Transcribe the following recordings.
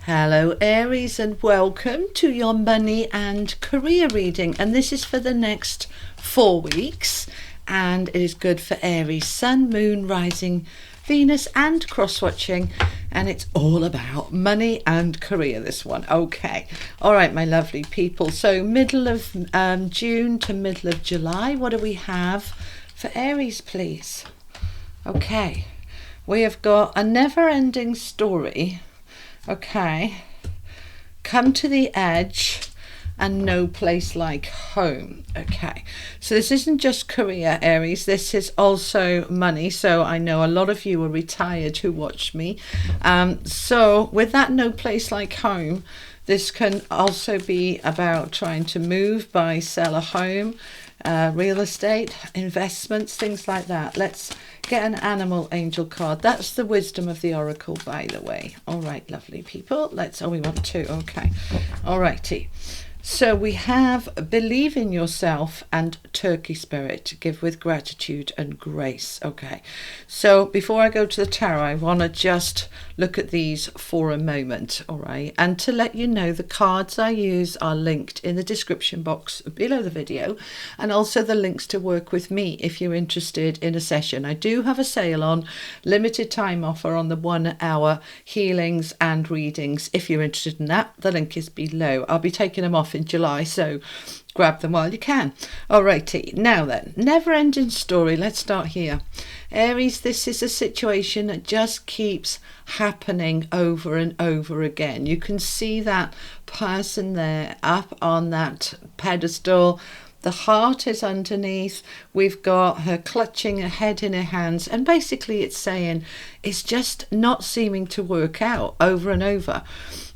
Hello Aries, and welcome to your money and career reading, and this is for the next 4 weeks, and it is good for Aries, Sun, Moon, Rising, Venus and cross-watching, and it's all about money and career, this one. Okay, all right, my lovely people, so middle of June to middle of July, what do we have for Aries, please? Okay, we have got a never-ending story. Okay, come to the edge and no place like home. Okay, so this isn't just career, Aries, this is also money. So I know a lot of you are retired who watch me. So with that no place like home, this can also be about trying to move, buy, sell a home, real estate, investments, things like that. Let's get an animal angel card. That's the wisdom of the oracle, by the way. All right, lovely people. We want two. Okay. All righty. So we have believe in yourself and turkey spirit, give with gratitude and grace. Okay, so before I go to the tarot, I want to just look at these for a moment. All right, and to let you know, the cards I use are linked in the description box below the video, and also the links to work with me if you're interested in a session. I do have a sale on, limited time offer on the 1 hour healings and readings. If you're interested in that, the link is below. I'll be taking them off in July, so grab them while you can. Alrighty, now then, never ending story. Let's start here. Aries, this is a situation that just keeps happening over and over again. You can see that person there up on that pedestal. The heart is underneath. We've got her clutching her head in her hands, and basically it's saying it's just not seeming to work out over and over.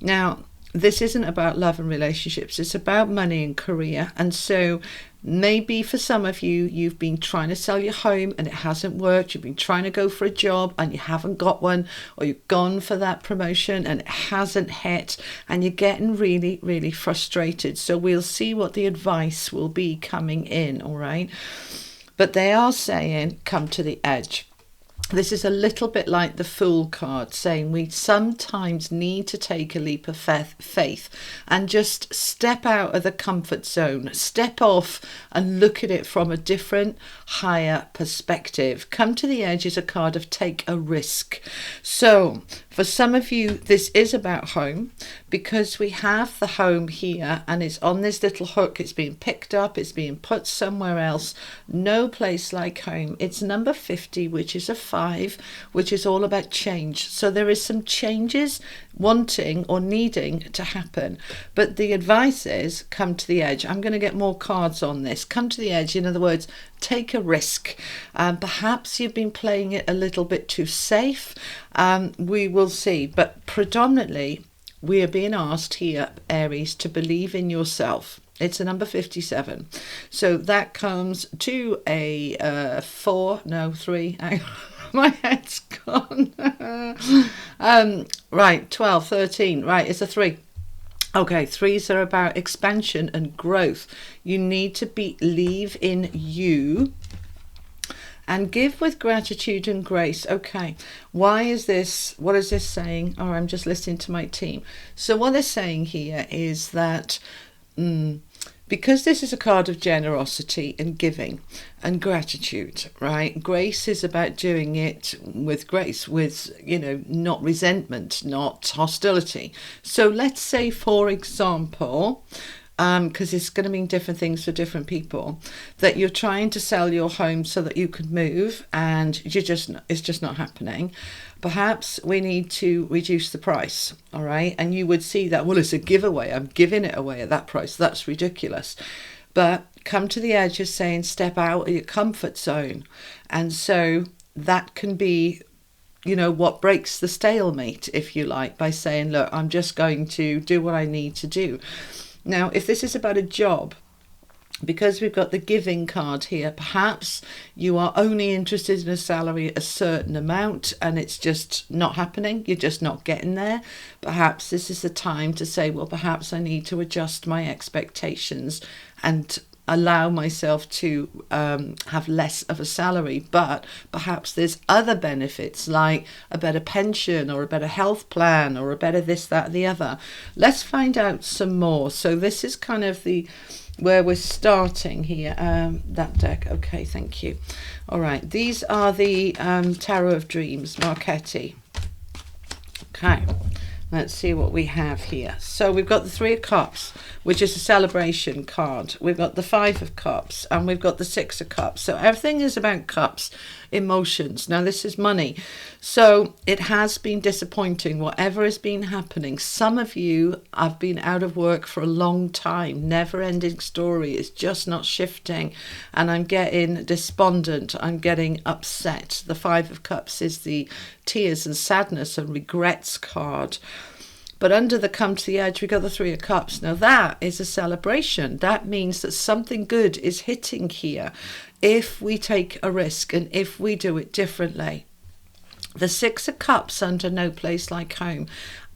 Now, this isn't about love and relationships, it's about money and career. And so maybe for some of you, you've been trying to sell your home and it hasn't worked. You've been trying to go for a job and you haven't got one, or you've gone for that promotion and it hasn't hit, and you're getting really, really frustrated. So we'll see what the advice will be coming in, all right? But they are saying, come to the edge. This is a little bit like the Fool card, saying we sometimes need to take a leap of faith and just step out of the comfort zone, step off and look at it from a different, higher perspective. Come to the edge is a card of take a risk. So for some of you, this is about home, because we have the home here and it's on this little hook. It's being picked up, it's being put somewhere else. No place like home. It's number 50, which is a 5, which is all about change. So there is some changes wanting or needing to happen, but the advice is come to the edge. I'm going to get more cards on this. Come to the edge, in other words, take a risk. Perhaps you've been playing it a little bit too safe. We will see, but predominantly we are being asked here, Aries, to believe in yourself. It's a number 57. So that comes to a 3. My head's gone. Right, 12, 13. Right, it's a 3. Okay, 3s are about expansion and growth. You need to believe in you and give with gratitude and grace. Okay, why is this? What is this saying? Oh, I'm just listening to my team. So what they're saying here is that because this is a card of generosity and giving and gratitude, right? Grace is about doing it with grace, with, not resentment, not hostility. So let's say, for example, because it's going to mean different things for different people, that you're trying to sell your home so that you could move and it's just not happening. Perhaps we need to reduce the price, all right? And you would see that, well, it's a giveaway. I'm giving it away at that price. That's ridiculous. But come to the edge of saying step out of your comfort zone. And so that can be, what breaks the stalemate, if you like, by saying, look, I'm just going to do what I need to do. Now, if this is about a job, because we've got the giving card here, perhaps you are only interested in a salary a certain amount and it's just not happening. You're just not getting there. Perhaps this is the time to say, well, perhaps I need to adjust my expectations and allow myself to have less of a salary, but perhaps there's other benefits like a better pension or a better health plan or a better this, that, the other. Let's find out some more. So this is kind of where we're starting here. That deck. Okay, thank you. All right, these are the Tarot of Dreams, Marchetti. Okay. Let's see what we have here. So we've got the Three of Cups, which is a celebration card. We've got the Five of Cups, and we've got the Six of Cups. So everything is about cups, emotions. Now this is money. So it has been disappointing, whatever has been happening. Some of you have been out of work for a long time. Never-ending story. It's just not shifting. And I'm getting despondent. I'm getting upset. The Five of Cups is the tears and sadness and regrets card. But under the come to the edge, we got the Three of Cups. Now that is a celebration. That means that something good is hitting here if we take a risk and if we do it differently. The Six of Cups under No Place Like Home.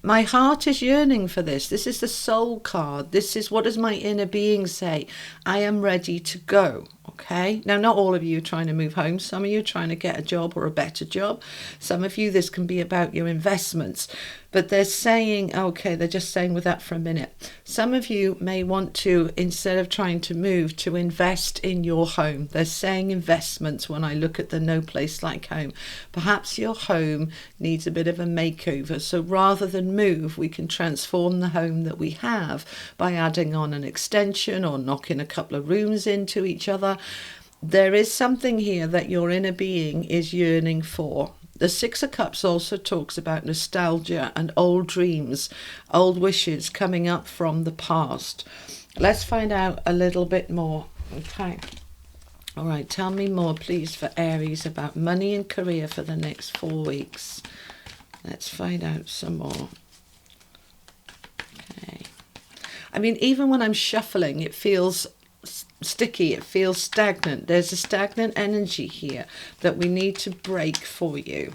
My heart is yearning for this. This is the soul card. This is what does my inner being say? I am ready to go. Okay. Now, not all of you are trying to move home. Some of you are trying to get a job or a better job. Some of you, this can be about your investments. But they're saying, okay, they're just saying with that for a minute. Some of you may want to, instead of trying to move, to invest in your home. They're saying investments when I look at the No Place Like Home. Perhaps your home needs a bit of a makeover. So rather than move, we can transform the home that we have by adding on an extension or knocking a couple of rooms into each other. There is something here that your inner being is yearning for. The Six of Cups also talks about nostalgia and old dreams, old wishes coming up from the past. Let's find out a little bit more. Okay. All right. Tell me more, please, for Aries about money and career for the next 4 weeks. Let's find out some more. Okay. I mean, even when I'm shuffling, it feels sticky, it feels stagnant. There's a stagnant energy here that we need to break for you,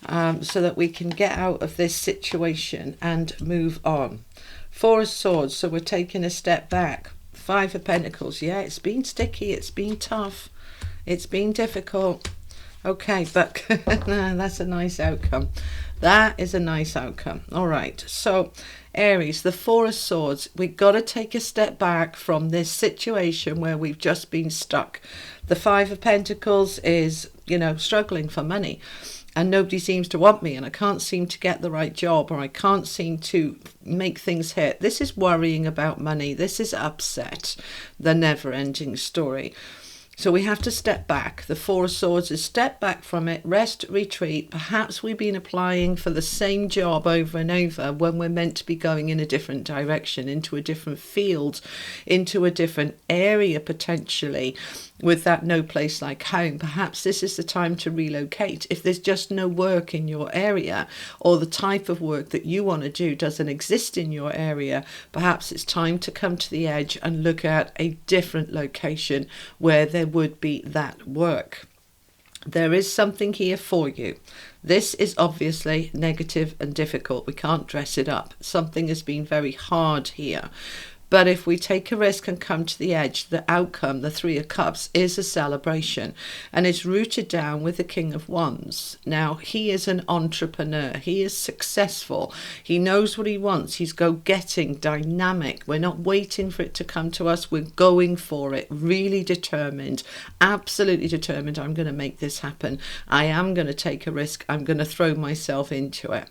so that we can get out of this situation and move on. Four of Swords, so we're taking a step back. Five of Pentacles, yeah, it's been sticky, it's been tough, it's been difficult. Okay, but that's a nice outcome. That is a nice outcome. All right, so Aries, the Four of Swords, we've got to take a step back from this situation where we've just been stuck. The Five of Pentacles is, struggling for money. And nobody seems to want me, and I can't seem to get the right job, or I can't seem to make things hit. This is worrying about money. This is upset, the never-ending story. So we have to step back. The Four of Swords is step back from it, rest, retreat. Perhaps we've been applying for the same job over and over when we're meant to be going in a different direction, into a different field, into a different area potentially, with that No Place Like Home. Perhaps this is the time to relocate. If there's just no work in your area, or the type of work that you want to do doesn't exist in your area, perhaps it's time to come to the edge and look at a different location where there would be that work. There is something here for you. This is obviously negative and difficult. We can't dress it up. Something has been very hard here. But if we take a risk and come to the edge, the outcome, the Three of Cups, is a celebration. And it's rooted down with the King of Wands. Now, he is an entrepreneur. He is successful. He knows what he wants. He's go-getting, dynamic. We're not waiting for it to come to us. We're going for it. Really determined. Absolutely determined. I'm going to make this happen. I am going to take a risk. I'm going to throw myself into it.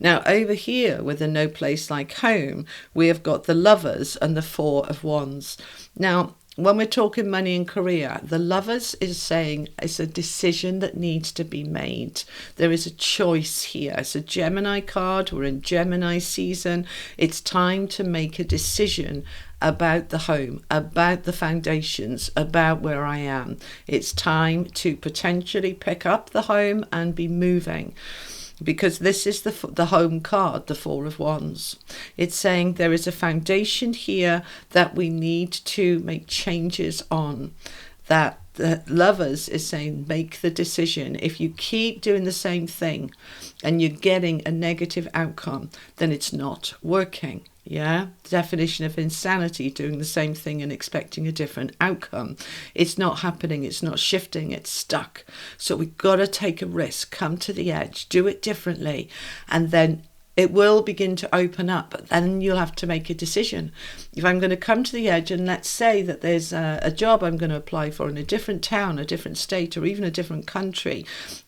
Now, over here with the No Place Like Home, we have got the Lovers and the Four of Wands. Now, when we're talking money and career, the Lovers is saying it's a decision that needs to be made. There is a choice here. It's a Gemini card. We're in Gemini season. It's time to make a decision about the home, about the foundations, about where I am. It's time to potentially pick up the home and be moving. Because this is the home card, the Four of Wands. It's saying there is a foundation here that we need to make changes on. That the Lovers is saying make the decision. If you keep doing the same thing and you're getting a negative outcome, then it's not working. Yeah, definition of insanity, doing the same thing and expecting a different outcome. It's not happening, it's not shifting, it's stuck. So we've got to take a risk, come to the edge, do it differently, and then it will begin to open up. But then you'll have to make a decision. If I'm going to come to the edge, and let's say that there's a job I'm going to apply for in a different town, a different state, or even a different country,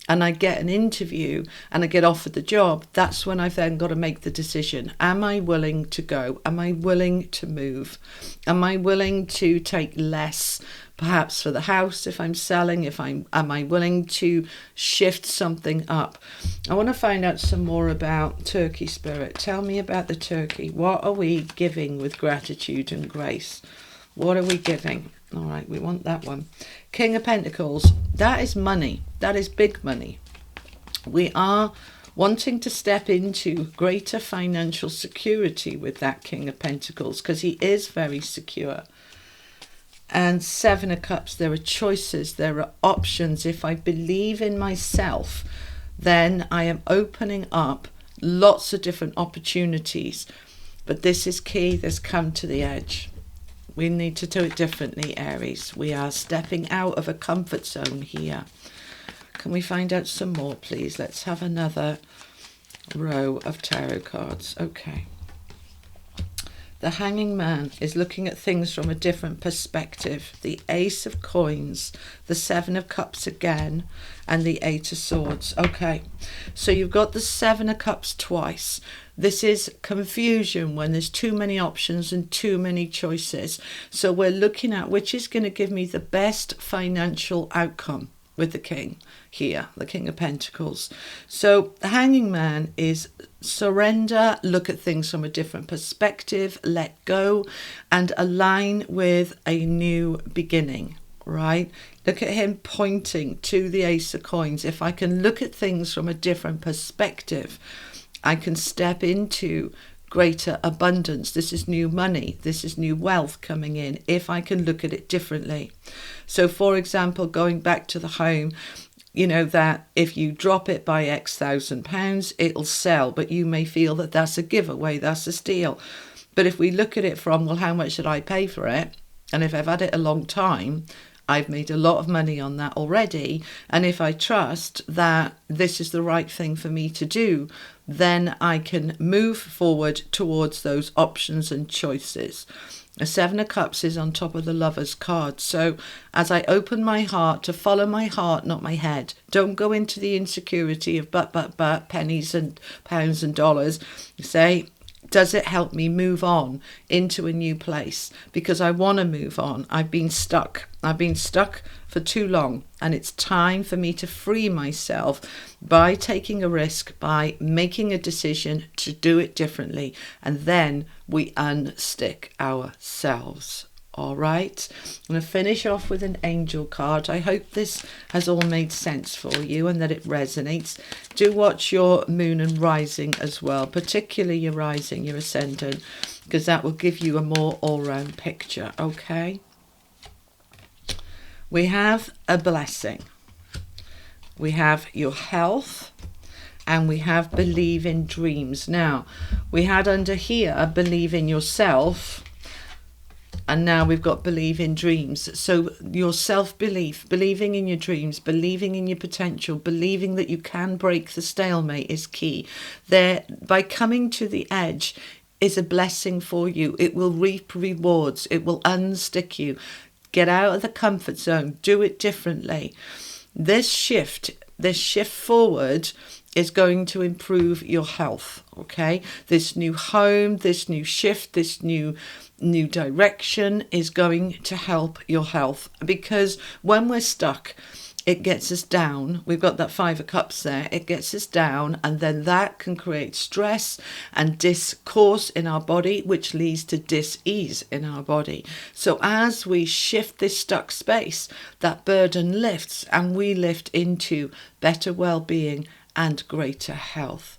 and I get an interview and I get offered the job, that's when I've then got to make the decision. Am I willing to go? Am I willing to move? Am I willing to take less, perhaps for the house if I'm selling? Am I willing to shift something up? I want to find out some more about turkey spirit. Tell me about the turkey. What are we giving with gratitude and grace? What are we giving? All right, we want that one. King of Pentacles, that is money. That is big money. We are wanting to step into greater financial security with that King of Pentacles because he is very secure. And Seven of Cups, there are choices, there are options. If I believe in myself, then I am opening up lots of different opportunities. But this is key, this come to the edge. We need to do it differently, Aries. We are stepping out of a comfort zone here. Can we find out some more, please? Let's have another row of tarot cards. Okay. The Hanging Man is looking at things from a different perspective. The Ace of Coins, the Seven of Cups again, and the Eight of Swords. Okay, so you've got the Seven of Cups twice. This is confusion when there's too many options and too many choices. So we're looking at which is going to give me the best financial outcome with the King here, the King of Pentacles. So the Hanging Man is surrender, look at things from a different perspective, let go, and align with a new beginning, right? Look at him pointing to the Ace of Coins. If I can look at things from a different perspective, I can step into greater abundance. This is new money. This is new wealth coming in if I can look at it differently. So, for example, going back to the home, you know that if you drop it by X £1,000, it'll sell, but you may feel that that's a giveaway, that's a steal. But if we look at it from, well, how much did I pay for it? And if I've had it a long time, I've made a lot of money on that already. And if I trust that this is the right thing for me to do, then I can move forward towards those options and choices. The Seven of Cups is on top of the Lover's card. So as I open my heart to follow my heart, not my head, don't go into the insecurity of but, pennies and pounds and dollars. Say, does it help me move on into a new place? Because I want to move on. I've been stuck. I've been stuck for too long. And it's time for me to free myself by taking a risk, by making a decision to do it differently. And then we unstick ourselves. All right, I'm going to finish off with an angel card. I hope this has all made sense for you and that it resonates. Do watch your moon and rising as well, particularly your rising, your ascendant, because that will give you a more all-round picture, okay? We have a blessing. We have your health. And we have believe in dreams. Now, we had under here believe in yourself. And now we've got believe in dreams. So your self-belief, believing in your dreams, believing in your potential, believing that you can break the stalemate is key. There, by coming to the edge is a blessing for you. It will reap rewards. It will unstick you. Get out of the comfort zone. Do it differently. This shift forward is going to improve your health, okay? This new home, this new shift, this new direction is going to help your health, because when we're stuck, it gets us down. We've got that Five of Cups there. It gets us down, and then that can create stress and discourse in our body, which leads to dis-ease in our body. So as we shift this stuck space, that burden lifts, and we lift into better well-being and greater health.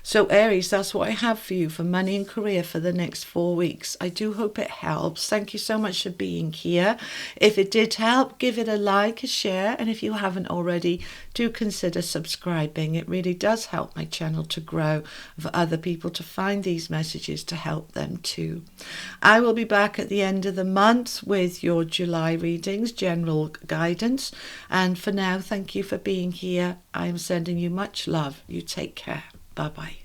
So Aries, that's what I have for you for money and career for the next 4 weeks. I do hope it helps. Thank you so much for being here. If it did help, give it a like, a share, and if you haven't already, do consider subscribing. It really does help my channel to grow, for other people to find these messages to help them too. I will be back at the end of the month with your July readings, general guidance. And for now, thank you for being here. I am sending you much love. You take care. Bye-bye.